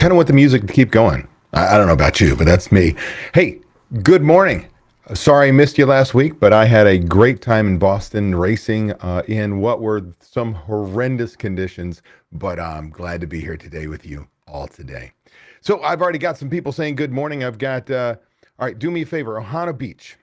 kind of want the music to keep going. I don't know about you, but that's me. Hey, good morning. Sorry I missed you last week, but I had a great time in Boston racing in what were some horrendous conditions, but I'm glad to be here today with you all today. So I've already got some people saying good morning. I've got, all right, do me a favor, Ohana Beach.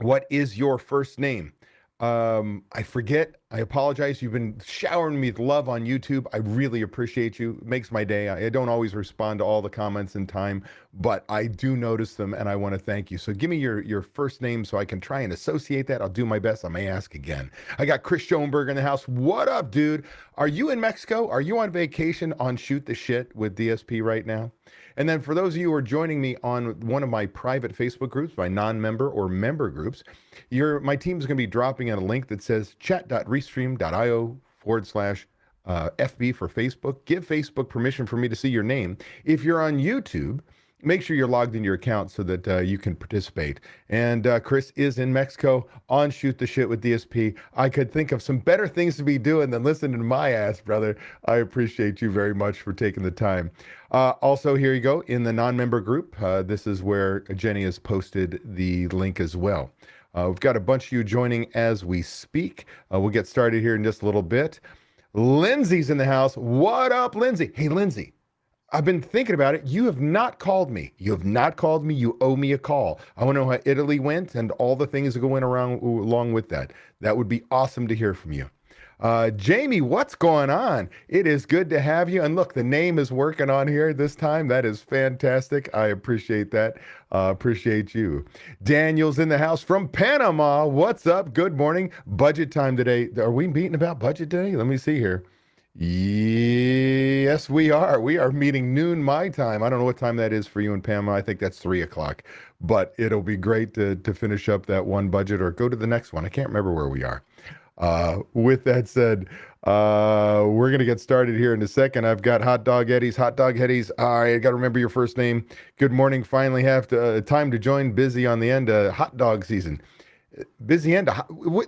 What is your first name? I forget. I apologize. You've been showering me with love on YouTube. I really appreciate you. It makes my day. I don't always respond to all the comments in time, but I do notice them and I want to thank you. So give me your first name so I can try and associate that. I'll do my best. I may ask again. I got Chris Schoenberg in the house. What up, dude? Are you in Mexico? Are you on vacation on Shoot the Shit with DSP right now? And then for those of you who are joining me on one of my private Facebook groups, my non-member or member groups, my team is going to be dropping in a link that says chat.restream.io/FB for Facebook. Give Facebook permission for me to see your name. If you're on YouTube, make sure you're logged into your account so that you can participate. And Chris is in Mexico on Shoot the Shit with DSP. I could think of some better things to be doing than listening to my ass, brother. I appreciate you very much for taking the time. Also, here you go in the non-member group. This is where Jenny has posted the link as well. We've got a bunch of you joining as we speak. We'll get started here in just a little bit. Lindsay's in the house. What up, Lindsay? Hey, Lindsay. I've been thinking about it. You have not called me. You have not called me. You owe me a call. I want to know how Italy went and all the things that go around along with that. That would be awesome to hear from you. Jamie, what's going on? It is good to have you. And look, the name is working on here this time. That is fantastic. I appreciate that. Appreciate you. Daniel's in the house from Panama. What's up? Good morning. Budget time today. Are we meeting about budget today? Let me see here. Yes, we are. We are meeting noon my time. I don't know what time that is for you in Panama. I think that's 3 o'clock. But it'll be great to finish up that one budget or go to the next one. I can't remember where we are. With that said, we're going to get started here in a second. I've got Hot Dog Eddie's. Hot Dog Eddie's. All right, I got to remember your first name. Good morning. Finally have time to join. Busy on the end of hot dog season. Busy end.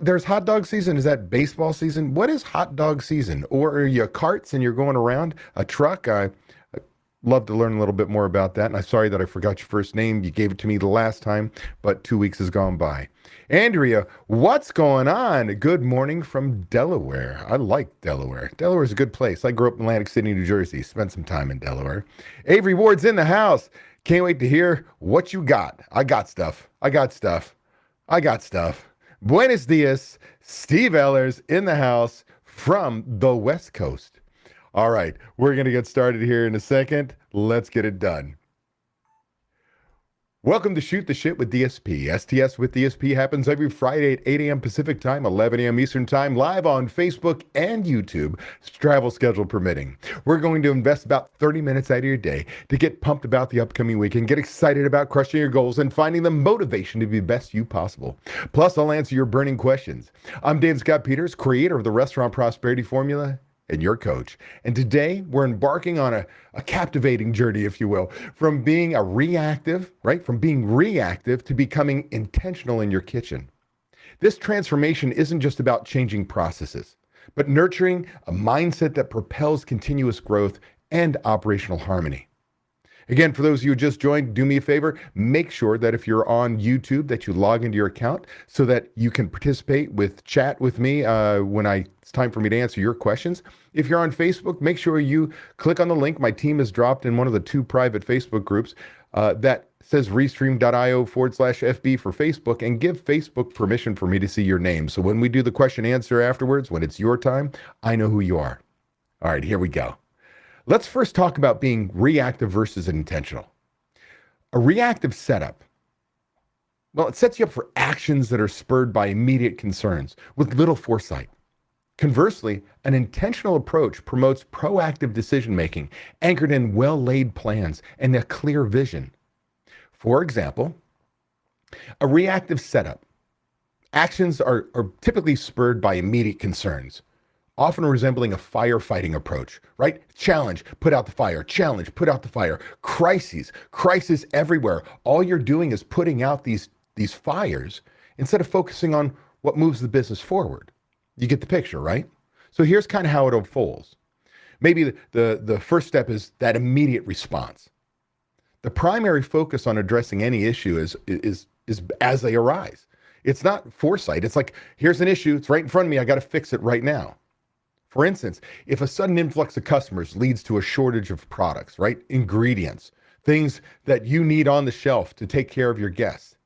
There's hot dog season. Is that baseball season? What is hot dog season? Or are you carts and you're going around a truck? I love to learn a little bit more about that. And I'm sorry that I forgot your first name. You gave it to me the last time, but 2 weeks has gone by. Andrea, what's going on? Good morning from Delaware. I like Delaware. Delaware is a good place. I grew up in Atlantic City, New Jersey. Spent some time in Delaware. Avery Ward's in the house. Can't wait to hear what you got. I got stuff. Buenos dias. Steve Ellers in the house from the West Coast. All right, we're going to get started here in a second. Let's get it done. Welcome to Shoot the Shit with DSP. STS with DSP happens every Friday at 8 a.m. Pacific Time, 11 a.m. Eastern Time, live on Facebook and YouTube, travel schedule permitting. We're going to invest about 30 minutes out of your day to get pumped about the upcoming weekend, get excited about crushing your goals, and finding the motivation to be the best you possible. Plus, I'll answer your burning questions. I'm Dave Scott Peters, creator of the Restaurant Prosperity Formula, and your coach. And today we're embarking on a captivating journey, if you will, from being reactive to becoming intentional in your kitchen. This transformation isn't just about changing processes, but nurturing a mindset that propels continuous growth and operational harmony. Again, for those of you who just joined, do me a favor, make sure that if you're on YouTube that you log into your account so that you can participate with chat with me when it's time for me to answer your questions. If you're on Facebook, make sure you click on the link my team has dropped in one of the two private Facebook groups that says restream.io/FB for Facebook, and give Facebook permission for me to see your name. So when we do the question answer afterwards, when it's your time, I know who you are. All right, here we go. Let's first talk about being reactive versus intentional. A reactive setup, well, it sets you up for actions that are spurred by immediate concerns with little foresight. Conversely, an intentional approach promotes proactive decision-making anchored in well-laid plans and a clear vision. For example, a reactive setup. Actions are typically spurred by immediate concerns, often resembling a firefighting approach, right? Challenge, put out the fire. Challenge, put out the fire. Crises everywhere. All you're doing is putting out these fires instead of focusing on what moves the business forward. You get the picture, right? So here's kind of how it unfolds. Maybe the first step is that immediate response. The primary focus on addressing any issue is as they arise. It's not foresight. It's like, here's an issue. It's right in front of me. I got to fix it right now. For instance, if a sudden influx of customers leads to a shortage of products, right? Ingredients, things that you need on the shelf to take care of your guests.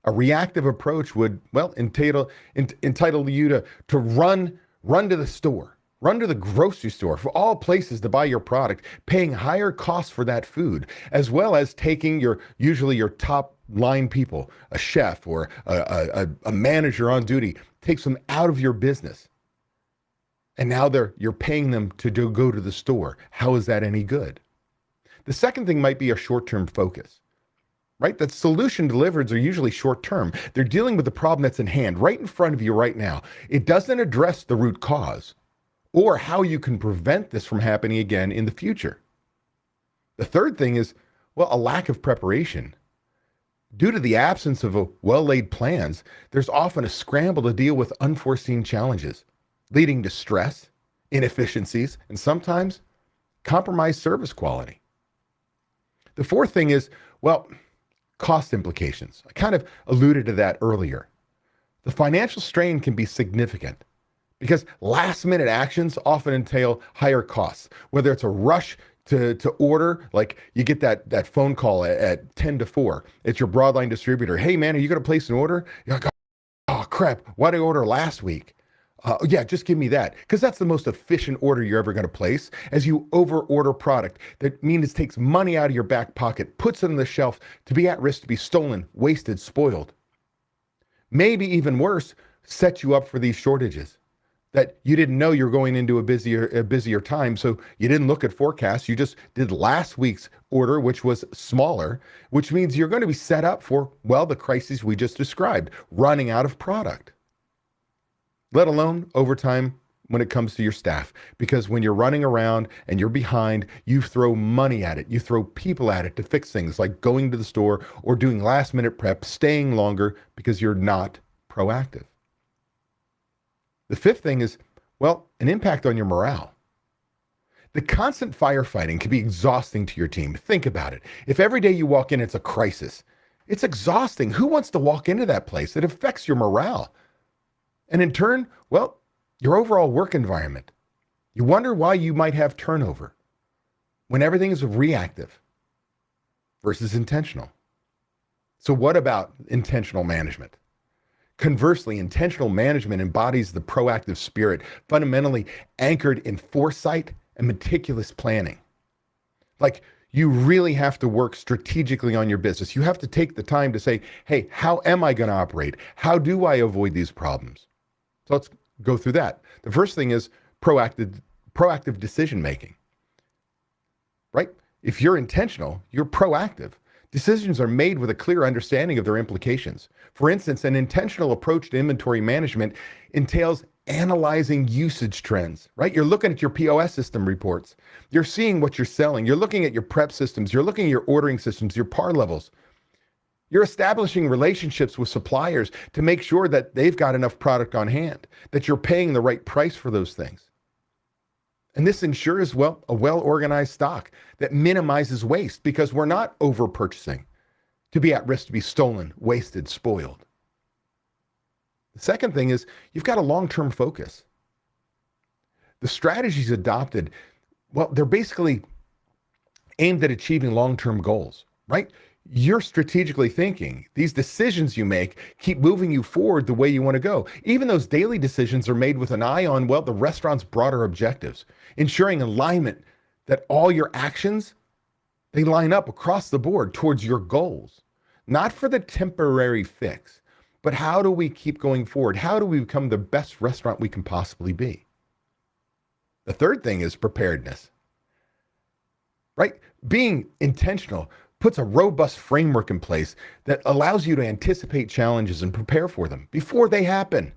A reactive approach would, well, entitle you to run to the store, run to the grocery store, for all places to buy your product, paying higher costs for that food, as well as taking usually your top line people, a chef or a manager on duty, takes them out of your business. And now you're paying them to go to the store. How is that any good? The second thing might be a short-term focus, right? That solution delivereds are usually short-term. They're dealing with the problem that's in hand, right in front of you right now. It doesn't address the root cause or how you can prevent this from happening again in the future. The third thing is, well, a lack of preparation. Due to the absence of well-laid plans, there's often a scramble to deal with unforeseen challenges, leading to stress, inefficiencies, and sometimes compromised service quality. The fourth thing is, well, cost implications. I kind of alluded to that earlier. The financial strain can be significant because last-minute actions often entail higher costs, whether it's a rush to order, like you get that phone call at 10 to 4. It's your broadline distributor. Hey, man, are you going to place an order? You're like, oh, crap, why did I order last week? Yeah, just give me that. Because that's the most efficient order you're ever going to place. As you over-order product, that means it takes money out of your back pocket, puts it on the shelf to be at risk to be stolen, wasted, spoiled. Maybe even worse, set you up for these shortages that you didn't know you're going into a busier time. So you didn't look at forecasts. You just did last week's order, which was smaller, which means you're going to be set up for, well, the crises we just described, running out of product. Let alone overtime when it comes to your staff. Because when you're running around and you're behind, you throw money at it. You throw people at it to fix things like going to the store or doing last minute prep, staying longer because you're not proactive. The fifth thing is, well, an impact on your morale. The constant firefighting can be exhausting to your team. Think about it. If every day you walk in, it's a crisis, it's exhausting. Who wants to walk into that place? It affects your morale. And in turn, well, your overall work environment. You wonder why you might have turnover when everything is reactive versus intentional. So what about intentional management? Conversely, intentional management embodies the proactive spirit, fundamentally anchored in foresight and meticulous planning. Like, you really have to work strategically on your business. You have to take the time to say, hey, how am I going to operate? How do I avoid these problems? So let's go through that. The first thing is proactive decision-making, right? If you're intentional, you're proactive. Decisions are made with a clear understanding of their implications. For instance, an intentional approach to inventory management entails analyzing usage trends, right? You're looking at your POS system reports. You're seeing what you're selling. You're looking at your prep systems. You're looking at your ordering systems, your par levels. You're establishing relationships with suppliers to make sure that they've got enough product on hand, that you're paying the right price for those things. And this ensures, well, a well-organized stock that minimizes waste because we're not over-purchasing to be at risk to be stolen, wasted, spoiled. The second thing is you've got a long-term focus. The strategies adopted, well, they're basically aimed at achieving long-term goals, right? You're strategically thinking. These decisions you make keep moving you forward the way you want to go. Even those daily decisions are made with an eye on, well, the restaurant's broader objectives, ensuring alignment that all your actions, they line up across the board towards your goals, not for the temporary fix, but how do we keep going forward? How do we become the best restaurant we can possibly be? The third thing is preparedness, right? Being intentional puts a robust framework in place that allows you to anticipate challenges and prepare for them before they happen,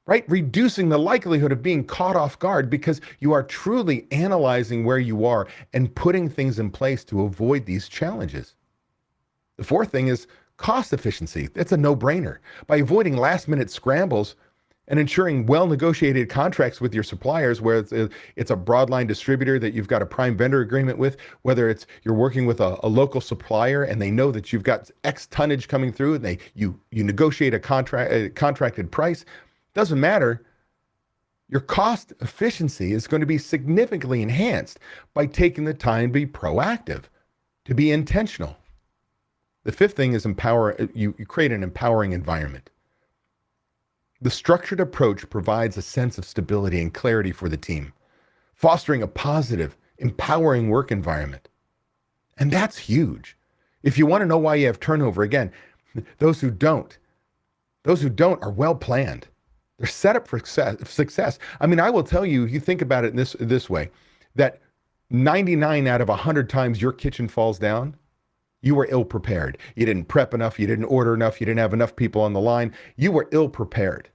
right? Reducing the likelihood of being caught off guard because you are truly analyzing where you are and putting things in place to avoid these challenges. The fourth thing is cost efficiency. It's a no-brainer. By avoiding last-minute scrambles, and ensuring well-negotiated contracts with your suppliers, where it's a broadline distributor that you've got a prime vendor agreement with, whether it's you're working with a local supplier and they know that you've got X tonnage coming through and you negotiate a contracted price. Doesn't matter. Your cost efficiency is going to be significantly enhanced by taking the time to be proactive, to be intentional. The fifth thing is you create an empowering environment. The structured approach provides a sense of stability and clarity for the team, fostering a positive, empowering work environment. And that's huge. If you want to know why you have turnover, again, those who don't are well planned. They're set up for success. I mean, I will tell you, you think about it this way, that 99 out of 100 times your kitchen falls down, you were ill prepared. You didn't prep enough. You didn't order enough. You didn't have enough people on the line. You were ill prepared.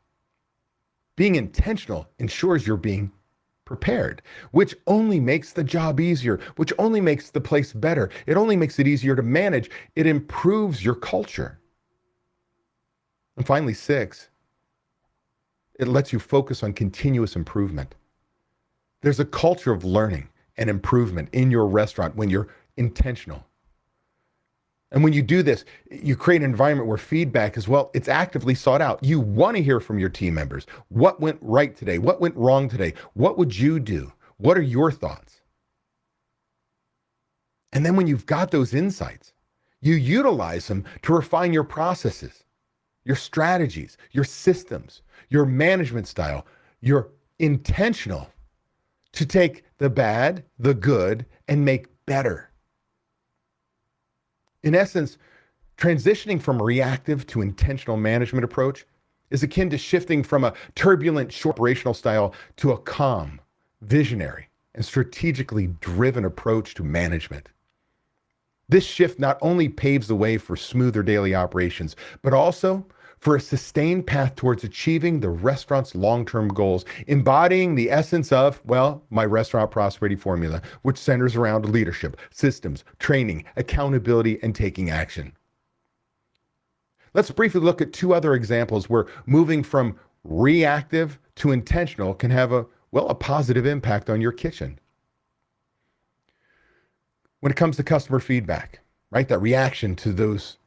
Being intentional ensures you're being prepared, which only makes the job easier, which only makes the place better. It only makes it easier to manage. It improves your culture. And finally, 6, it lets you focus on continuous improvement. There's a culture of learning and improvement in your restaurant when you're intentional. And when you do this, you create an environment where feedback as well, it's actively sought out. You want to hear from your team members. What went right today? What went wrong today? What would you do? What are your thoughts? And then when you've got those insights, you utilize them to refine your processes, your strategies, your systems, your management style. You're intentional to take the bad, the good, and make better. In essence, transitioning from a reactive to intentional management approach is akin to shifting from a turbulent, short operational style to a calm, visionary, and strategically driven approach to management. This shift not only paves the way for smoother daily operations, but also for a sustained path towards achieving the restaurant's long-term goals, embodying the essence of, well, my restaurant prosperity formula, which centers around leadership, systems, training, accountability, and taking action. Let's briefly look at 2 other examples where moving from reactive to intentional can have a positive impact on your kitchen. When it comes to customer feedback, right? That reaction to those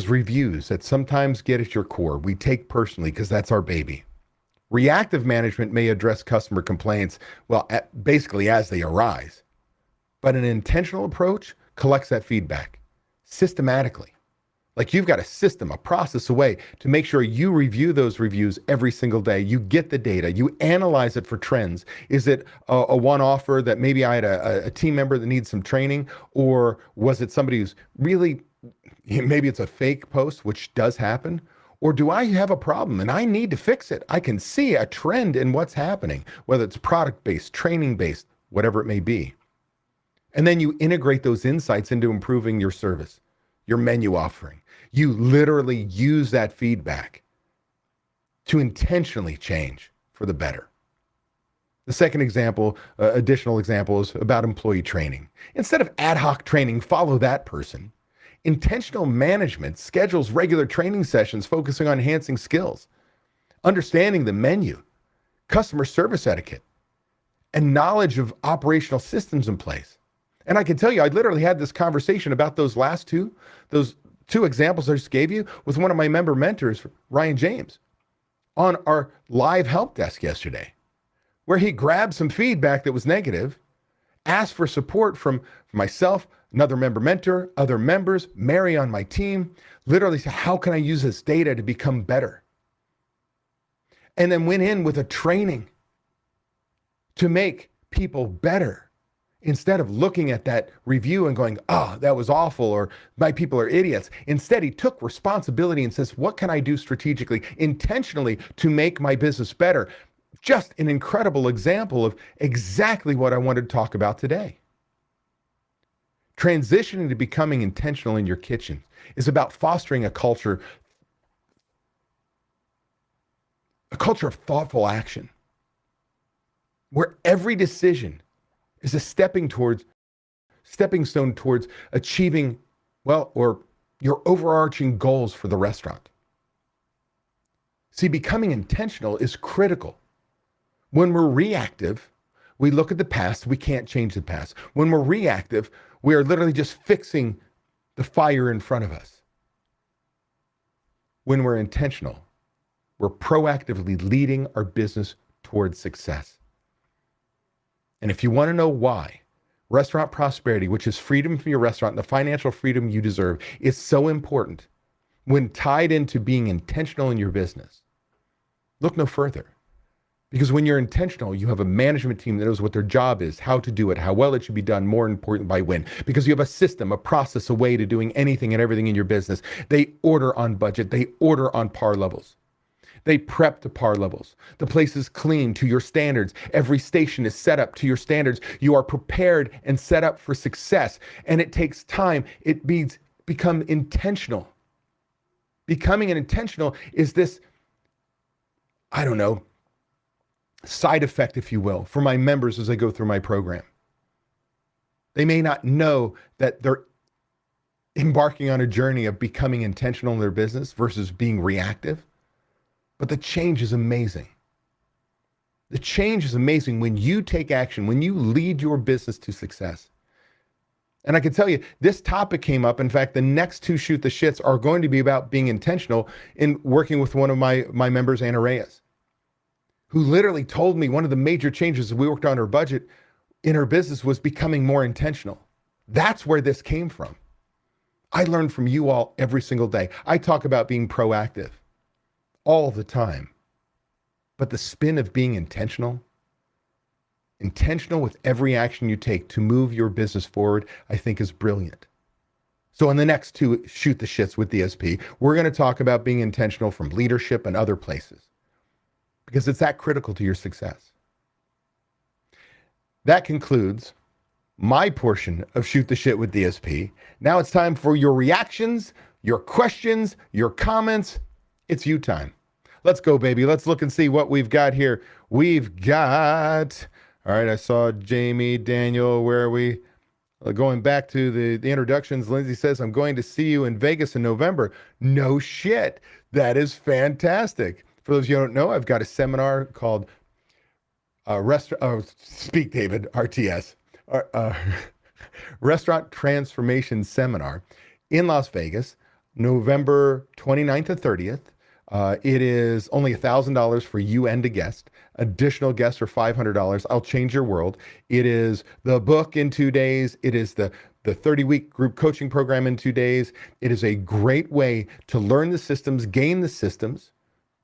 reviews that sometimes get at your core, we take personally because that's our baby. Reactive management may address customer complaints, basically as they arise. But an intentional approach collects that feedback systematically. Like you've got a system, a process, a way to make sure you review those reviews every single day. You get the data, you analyze it for trends. Is it a one-offer that maybe I had a team member that needs some training, or was it somebody who's really, maybe it's a fake post, which does happen, or do I have a problem and I need to fix it? I can see a trend in what's happening, whether it's product-based, training-based, whatever it may be. And then you integrate those insights into improving your service, your menu offering. You literally use that feedback to intentionally change for the better. The second example, additional example, is about employee training. Instead of ad hoc training, follow that person. Intentional management schedules regular training sessions focusing on enhancing skills, understanding the menu, customer service etiquette, and knowledge of operational systems in place. And I can tell you, I literally had this conversation about those two examples I just gave you with one of my member mentors, Ryan James, on our live help desk yesterday, where he grabbed some feedback that was negative, asked for support from myself, another member mentor, other members, Mary on my team, literally said, how can I use this data to become better? And then went in with a training to make people better. Instead of looking at that review and going, oh, that was awful, or my people are idiots. Instead, he took responsibility and says, what can I do strategically, intentionally to make my business better? Just an incredible example of exactly what I wanted to talk about today. Transitioning to becoming intentional in your kitchen is about fostering a culture of thoughtful action, where every decision is a stepping stone towards achieving, or your overarching goals for the restaurant. See, becoming intentional is critical. When we're reactive, we look at the past, we can't change the past. When we're reactive, we are literally just fixing the fire in front of us. When we're intentional, we're proactively leading our business towards success. And if you want to know why restaurant prosperity, which is freedom from your restaurant, and the financial freedom you deserve, is so important when tied into being intentional in your business, look no further. Because when you're intentional, you have a management team that knows what their job is, how to do it, how well it should be done, more important by when. Because you have a system, a process, a way to doing anything and everything in your business. They order on budget. They order on par levels. They prep to par levels. The place is clean to your standards. Every station is set up to your standards. You are prepared and set up for success. And it takes time. It means become intentional. Becoming an intentional is this, I don't know, side effect, if you will, for my members as they go through my program. They may not know that they're embarking on a journey of becoming intentional in their business versus being reactive, but the change is amazing. The change is amazing when you take action, when you lead your business to success. And I can tell you, this topic came up. In fact, the next two Shoot the Shits are going to be about being intentional in working with one of my members, Anna Reyes, who literally told me one of the major changes as we worked on her budget in her business was becoming more intentional. That's where this came from. I learn from you all every single day. I talk about being proactive all the time. But the spin of being intentional with every action you take to move your business forward, I think is brilliant. So in the next two Shoot the Shits with DSP, we're going to talk about being intentional from leadership and other places, because it's that critical to your success. That concludes my portion of Shoot the Shit with DSP. Now it's time for your reactions, your questions, your comments. It's you time. Let's go, baby. Let's look and see what we've got here. We've got, all right, I saw Jamie, Daniel, where are we? Going back to the introductions, Lindsay says, I'm going to see you in Vegas in November. No shit. That is fantastic. For those of you who don't know, I've got a seminar called Speak David, RTS, Restaurant Transformation Seminar in Las Vegas, November 29th and 30th. It is only $1,000 for you and a guest. Additional guests are $500. I'll change your world. It is the book in 2 days. It is the 30-week group coaching program in 2 days. It is a great way to learn the systems, gain the systems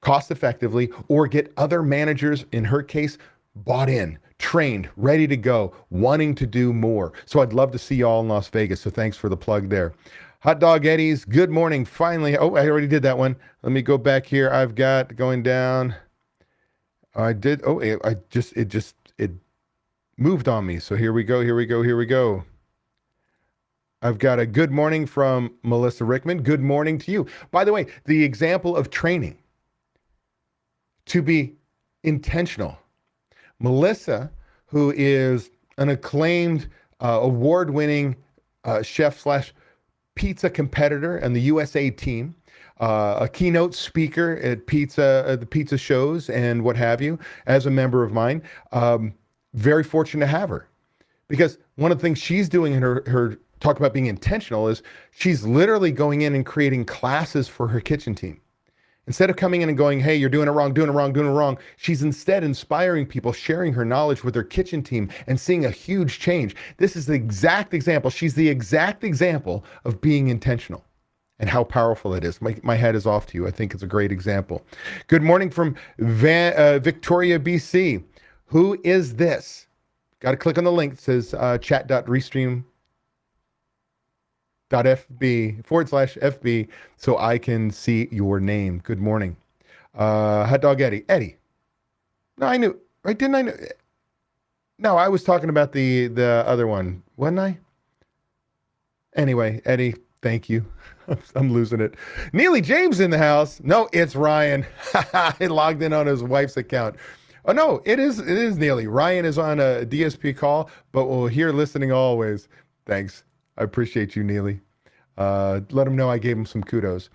cost effectively, or get other managers, in her case, bought in, trained, ready to go, wanting to do more. So I'd love to see you all in Las Vegas. So thanks for the plug there. Hot Dog Eddie's, good morning. Finally. Oh, I already did that one. Let me go back here. I've got going down. I did. Oh, it moved on me. So here we go. I've got a good morning from Melissa Rickman. Good morning to you. By the way, the example of training to be intentional. Melissa, who is an acclaimed award-winning chef / pizza competitor and the USA team, a keynote speaker at the pizza shows and what have you, as a member of mine. Very fortunate to have her, because one of the things she's doing in her talk about being intentional is she's literally going in and creating classes for her kitchen team. Instead of coming in and going, hey, you're doing it wrong, she's instead inspiring people, sharing her knowledge with her kitchen team and seeing a huge change. This is the exact example. She's the exact example of being intentional and how powerful it is. My head is off to you. I think it's a great example. Good morning from Victoria, BC. Who is this? Got to click on the link. It says chat.restream.fb/FB so I can see your name. Good morning. Hot Dog Eddie. Eddie. No, I knew. Right? Didn't I know? No, I was talking about the other one, wasn't I? Anyway, Eddie, thank you. I'm losing it. Neely James in the house. No, it's Ryan. He logged in on his wife's account. Oh, no, it is Neely. Ryan is on a DSP call, but we're here listening always. Thanks. I appreciate you, Neely. Let him know I gave him some kudos.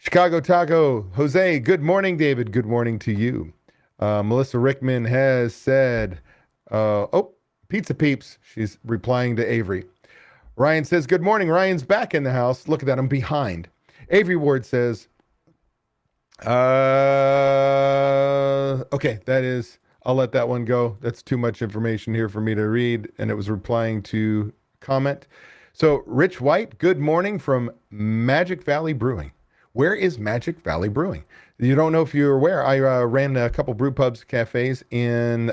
Chicago Taco, Jose, good morning, David. Good morning to you. Melissa Rickman has said, oh, Pizza Peeps. She's replying to Avery. Ryan says, good morning. Ryan's back in the house. Look at that. I'm behind. Avery Ward says, okay, that is, I'll let that one go. That's too much information here for me to read. And it was replying to comment. So, Rich White, good morning from Magic Valley Brewing. Where is Magic Valley Brewing? You don't know if you're aware. I ran a couple brew pubs, cafes in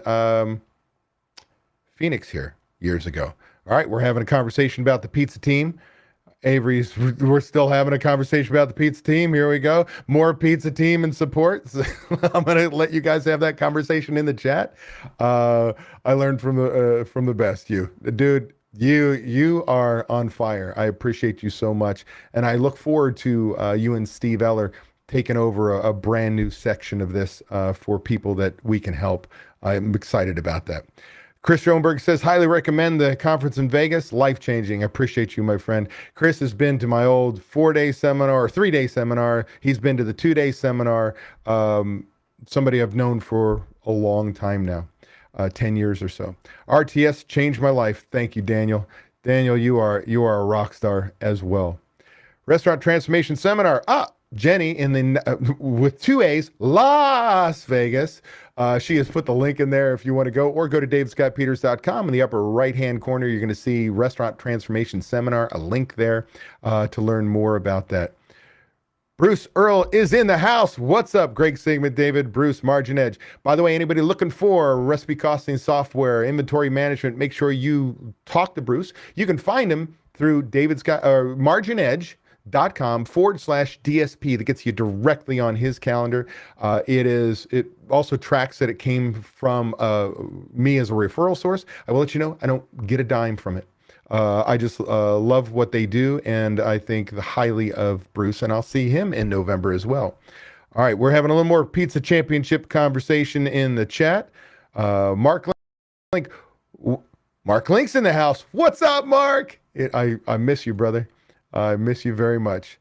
Phoenix here years ago. All right, we're having a conversation about the pizza team. We're still having a conversation about the pizza team. Here we go. More pizza team and support. So I'm going to let you guys have that conversation in the chat. I learned from the best. Dude, you are on fire. I appreciate you so much. And I look forward to you and Steve Eller taking over a brand new section of this for people that we can help. I'm excited about that. Chris Schoenberg says, highly recommend the conference in Vegas. Life-changing. I appreciate you, my friend. Chris has been to my old 4-day seminar or 3-day seminar. He's been to the 2-day seminar. Somebody I've known for a long time now, 10 years or so. RTS changed my life. Thank you, Daniel. Daniel, you are a rock star as well. Restaurant Transformation Seminar. Jenny in the with 2 A's, Las Vegas. She has put the link in there if you want to go, or go to davidscottpeters.com. In the upper right-hand corner, you're going to see Restaurant Transformation Seminar, a link there to learn more about that. Bruce Earl is in the house. What's up, Greg Sigmund, David, Bruce, Margin Edge. By the way, anybody looking for recipe costing software, inventory management, make sure you talk to Bruce. You can find him through marginedge.com/DSP that gets you directly on his calendar. It also tracks that it came from me as a referral source. I will let you know, I don't get a dime from it. I just love what they do, and I think highly of Bruce, and I'll see him in November as well. All right, we're having a little more Pizza Championship conversation in the chat. Mark Link's in the house. What's up, Mark? I miss you, brother. I miss you very much.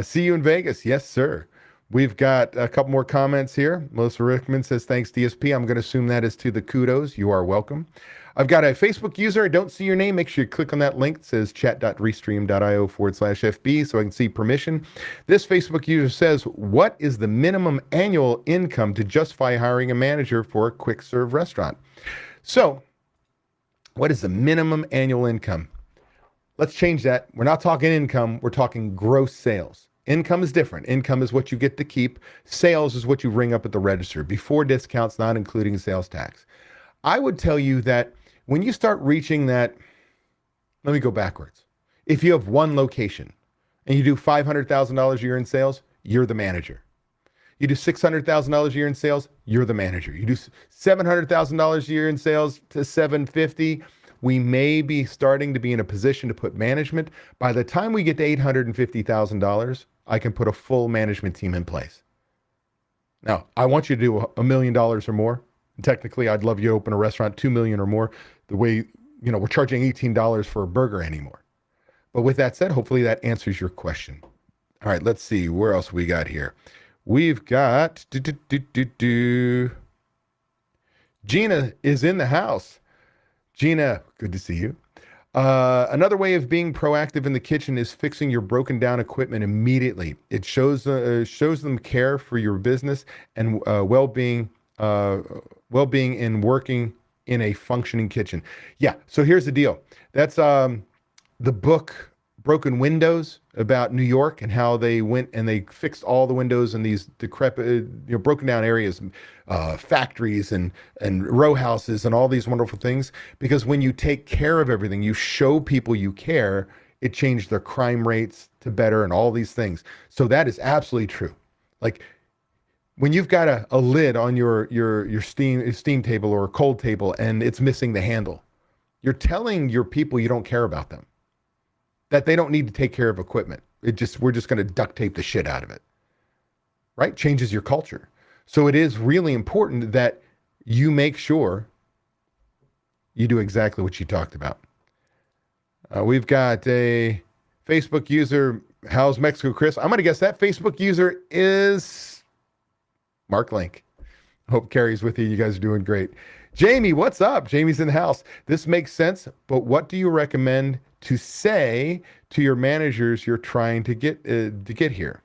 See you in Vegas. Yes, sir. We've got a couple more comments here. Melissa Rickman says, thanks, DSP. I'm going to assume that is to the kudos. You are welcome. I've got a Facebook user. I don't see your name. Make sure you click on that link. It says chat.restream.io/FB so I can see permission. This Facebook user says, what is the minimum annual income to justify hiring a manager for a quick serve restaurant? So, what is the minimum annual income? Let's change that. We're not talking income. We're talking gross sales. Income is different. Income is what you get to keep. Sales is what you ring up at the register before discounts, not including sales tax. I would tell you that when you start reaching that, let me go backwards. If you have one location and you do $500,000 a year in sales, you're the manager. You do $600,000 a year in sales, you're the manager. You do $700,000 a year in sales to $750,000, we may be starting to be in a position to put management. By the time we get to $850,000, I can put a full management team in place. Now, I want you to do $1 million or more. And technically, I'd love you to open a restaurant, $2 million or more. The way, we're charging $18 for a burger anymore. But with that said, hopefully that answers your question. All right, let's see. Where else we got here? We've got... Gina is in the house. Gina, good to see you. Another way of being proactive in the kitchen is fixing your broken down equipment immediately. It shows them care for your business and well-being in working in a functioning kitchen. Yeah, so here's the deal. That's the book Broken Windows about New York and how they went and they fixed all the windows in these decrepit, broken down areas, factories and row houses and all these wonderful things. Because when you take care of everything, you show people you care, it changed their crime rates to better and all these things. So that is absolutely true. Like when you've got a lid on your steam table or a cold table and it's missing the handle, you're telling your people you don't care about them, that they don't need to take care of equipment. We're just going to duct tape the shit out of it, right? Changes your culture. So it is really important that you make sure you do exactly what you talked about. We've got a Facebook user, how's Mexico, Chris? I'm going to guess that Facebook user is Mark Link. Hope Carrie's with you. You guys are doing great. Jamie, what's up? Jamie's in the house. This makes sense, but what do you recommend to say to your managers you're trying to get here?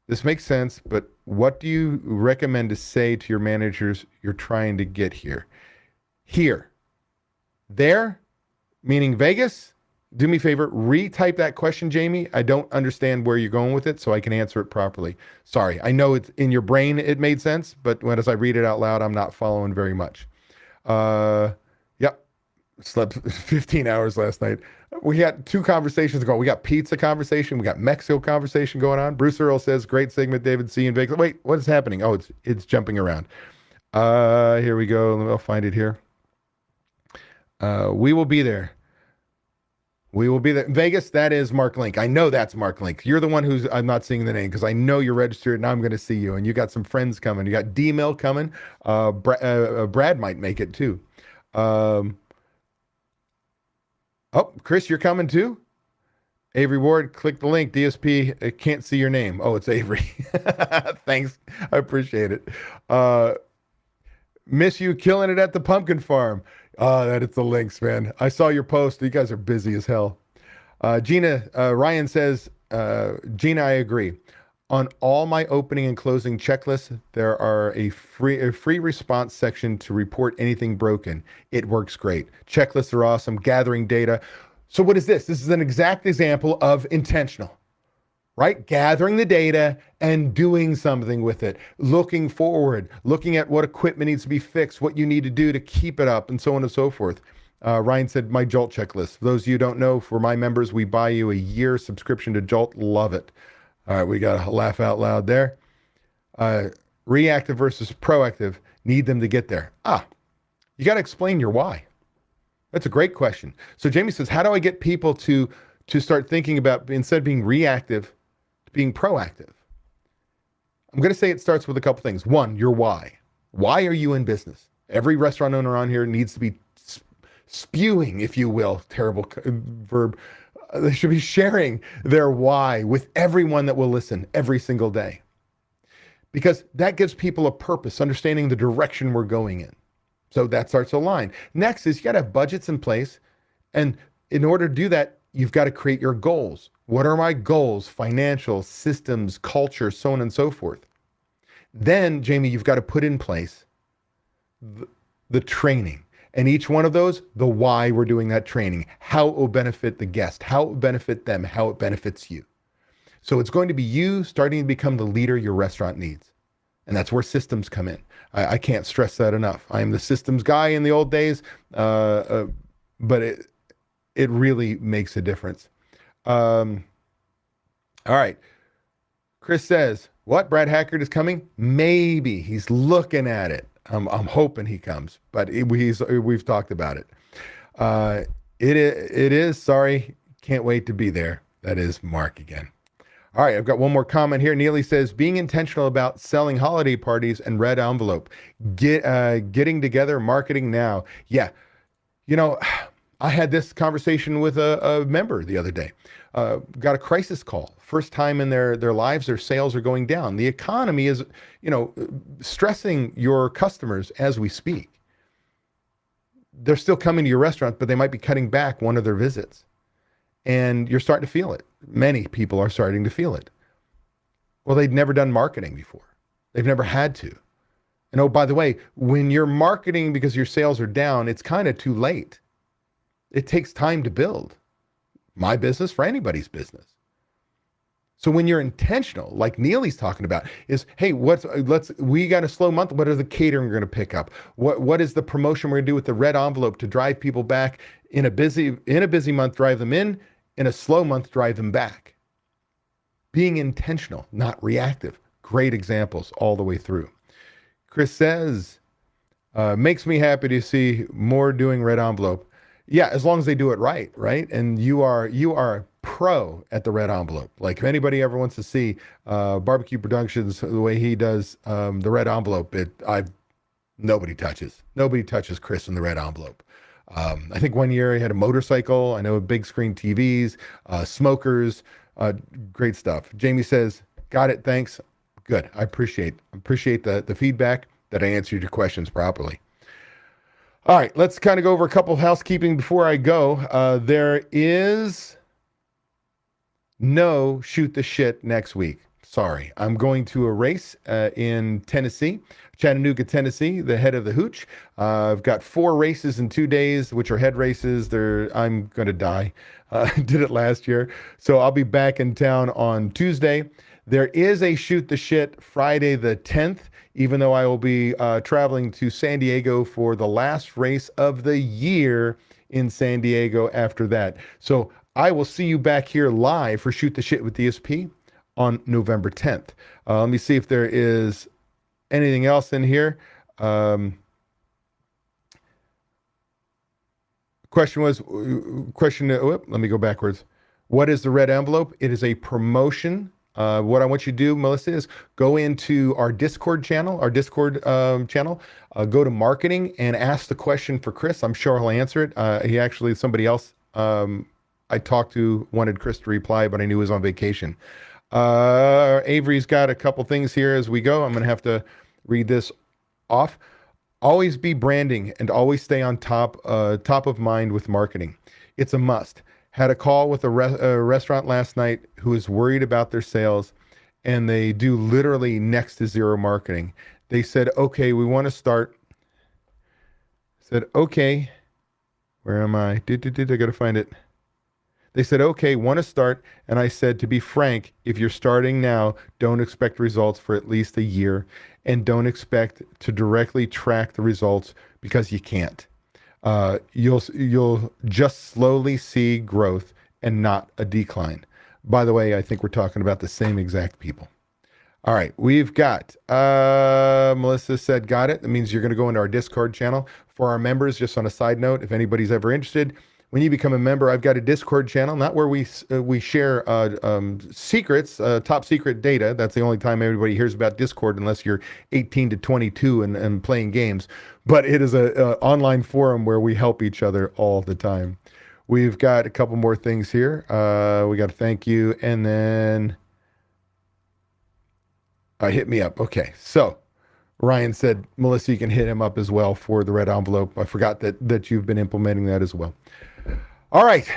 This makes sense, but what do you recommend to say to your managers you're trying to get here? Here. There, meaning Vegas? Do me a favor, retype that question, Jamie. I don't understand where you're going with it, so I can answer it properly. Sorry. I know it's in your brain it made sense, but as I read it out loud, I'm not following very much. Yep. Slept 15 hours last night. We got 2 conversations going. We got pizza conversation. We got Mexico conversation going on. Bruce Earl says, great segment, David. See you in Vegas. Wait, what is happening? Oh, it's jumping around. Here we go. I'll find it here. We will be there. We will be there. Vegas, that is Mark Link. I know that's Mark Link. You're the one who's, I'm not seeing the name because I know you're registered and I'm going to see you. And you got some friends coming. You got D-Mill coming. Brad might make it too. Oh, Chris, you're coming too? Avery Ward, click the link. DSP, I can't see your name. Oh, it's Avery. Thanks. I appreciate it. Miss you killing it at the pumpkin farm. That it's the links, man. I saw your post. You guys are busy as hell. Gina, Ryan says, Gina, I agree. On all my opening and closing checklists, there are a free response section to report anything broken. It works great. Checklists are awesome. Gathering data. So what is this? This is an exact example of intentional, right? Gathering the data and doing something with it, looking forward, looking at what equipment needs to be fixed, what you need to do to keep it up, and so on and so forth. Ryan said, my Jolt checklist. For those of you who don't know, for my members, we buy you a year subscription to Jolt. Love it. All right, we got a laugh out loud there. Reactive versus proactive, need them to get there. You got to explain your why. That's a great question. So Jamie says, how do I get people to start thinking about, instead of being reactive, being proactive? I'm going to say it starts with a couple things. One, your why. Why are you in business? Every restaurant owner on here needs to be spewing, if you will, terrible verb. They should be sharing their why with everyone that will listen every single day. Because that gives people a purpose, understanding the direction we're going in. So that starts a line. Next is you got to have budgets in place. And in order to do that, you've got to create your goals. What are my goals? Financial, systems, culture, so on and so forth. Then, Jamie, you've got to put in place the training. And each one of those, the why we're doing that training, how it will benefit the guest, how it will benefit them, how it benefits you. So it's going to be you starting to become the leader your restaurant needs. And that's where systems come in. I can't stress that enough. I am the systems guy in the old days, but it really makes a difference. All right. Chris says, what? Brad Hackard is coming? Maybe. He's looking at it. I'm hoping he comes, but we've talked about it. It is, sorry, can't wait to be there. That is Mark again. All right, I've got one more comment here. Neely says, being intentional about selling holiday parties and red envelope, getting together, marketing now. Yeah, you know, I had this conversation with a member the other day. Got a crisis call. First time in their lives, their sales are going down. The economy is, stressing your customers as we speak. They're still coming to your restaurant, but they might be cutting back one of their visits. And you're starting to feel it. Many people are starting to feel it. Well, they'd never done marketing before. They've never had to. And oh, by the way, when you're marketing because your sales are down, it's kind of too late. It takes time to build. My business, for anybody's business. So when you're intentional, like Neely's talking about, is, hey, we got a slow month. What are the catering going to pick up? What is the promotion we're going to do with the red envelope to drive people back? In a busy month, drive them in a slow month, drive them back. Being intentional, not reactive. Great examples all the way through. Chris says, makes me happy to see more doing red envelope. Yeah, as long as they do it right? And you are pro at the red envelope. Like if anybody ever wants to see Barbecue Productions, the way he does the red envelope, nobody touches Chris in the red envelope. I think one year I had a motorcycle. I know big screen TVs, smokers, great stuff. Jamie says, got it. Thanks. Good. I appreciate the feedback, that I answered your questions properly. All right, let's kind of go over a couple of housekeeping before I go. There is no shoot the shit next week. Sorry. I'm going to a race in Tennessee, Chattanooga, Tennessee, the head of the hooch. I've got 4 races in 2 days, which are head races. I'm going to die. I did it last year. So I'll be back in town on Tuesday. There is a shoot the shit Friday the 10th, even though I will be traveling to San Diego for the last race of the year in San Diego after that. So I will see you back here live for Shoot the Shit with DSP on November 10th. Let me see if there is anything else in here. Let me go backwards. What is the red envelope? It is a promotion. What I want you to do, Melissa, is go into our Discord channel, go to marketing and ask the question for Chris. I'm sure he'll answer it. Somebody else I talked to wanted Chris to reply, but I knew he was on vacation. Avery's got a couple things here as we go. I'm going to have to read this off. Always be branding and always stay on top of mind with marketing. It's a must. Had a call with a restaurant last night who is worried about their sales, and they do literally next to zero marketing. They said, okay, we want to start. Said, okay, where am I? I got to find it. They said, okay, want to start. And I said, to be frank, if you're starting now, don't expect results for at least a year, and don't expect to directly track the results because you can't. You'll just slowly see growth and not a decline. By the way, I think we're talking about the same exact people. All right, we've got, Melissa said, got it. That means you're going to go into our Discord channel. For our members, just on a side note, if anybody's ever interested, when you become a member, I've got a Discord channel, not where we share secrets, top secret data. That's the only time everybody hears about Discord, unless you're 18 to 22 and playing games. But it is a online forum where we help each other all the time. We've got a couple more things here. We got to thank you, and then hit me up. Okay, so Ryan said, Melissa, you can hit him up as well for the red envelope. I forgot that you've been implementing that as well. All right,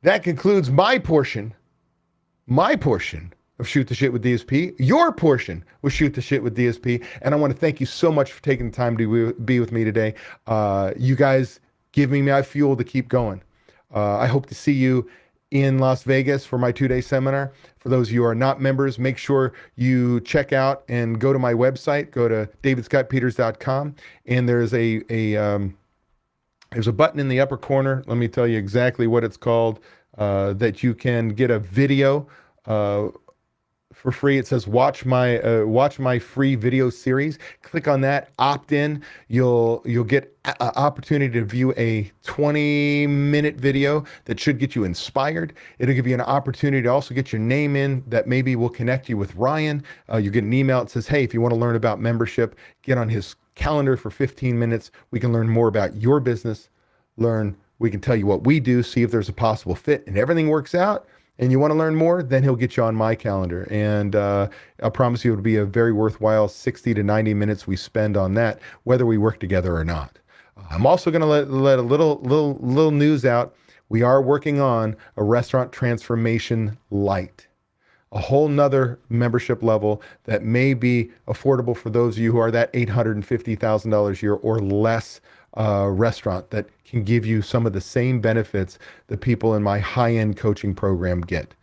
that concludes my portion of Shoot the Shit with DSP, your portion was Shoot the Shit with DSP, and I want to thank you so much for taking the time to be with me today. You guys give me my fuel to keep going. I hope to see you in Las Vegas for my 2-day seminar. For those of you who are not members, make sure you check out and go to my website, go to davidscottpeters.com, and there's there's a button in the upper corner. Let me tell you exactly what it's called, that you can get a video for free. It says watch my free video series. Click on that, opt in. You'll get an opportunity to view a 20-minute video that should get you inspired. It'll give you an opportunity to also get your name in, that maybe will connect you with Ryan. You get an email that says, hey, if you want to learn about membership, get on his calendar for 15 minutes. We can learn more about your business. We can tell you what we do, see if there's a possible fit, and everything works out, and you want to learn more, then he'll get you on my calendar. And I promise you it'll be a very worthwhile 60 to 90 minutes we spend on that, whether we work together or not. I'm also going to let a little news out. We are working on a restaurant transformation light, a whole nother membership level that may be affordable for those of you who are that $850,000 a year or less restaurant, that can give you some of the same benefits that people in my high-end coaching program get.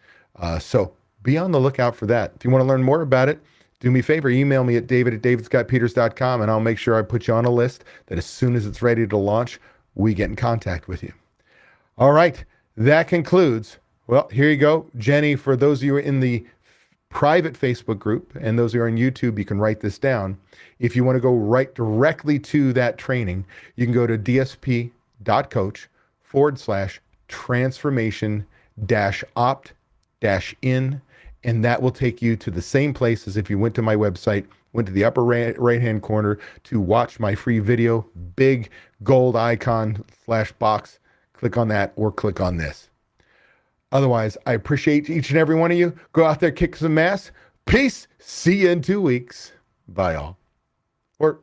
So be on the lookout for that. If you want to learn more about it, do me a favor, email me at david@davidscottpeters.com, and I'll make sure I put you on a list that as soon as it's ready to launch, we get in contact with you. All right, that concludes. Well, here you go. Jenny, for those of you who are in the private Facebook group, and those who are on YouTube, you can write this down. If you want to go right directly to that training, you can go to dsp.coach/transformation-opt-in, and that will take you to the same place as if you went to my website, went to the upper right-hand corner to watch my free video, big gold icon / box. Click on that or click on this. Otherwise, I appreciate each and every one of you. Go out there, kick some ass. Peace. See you in 2 weeks. Bye, all. Or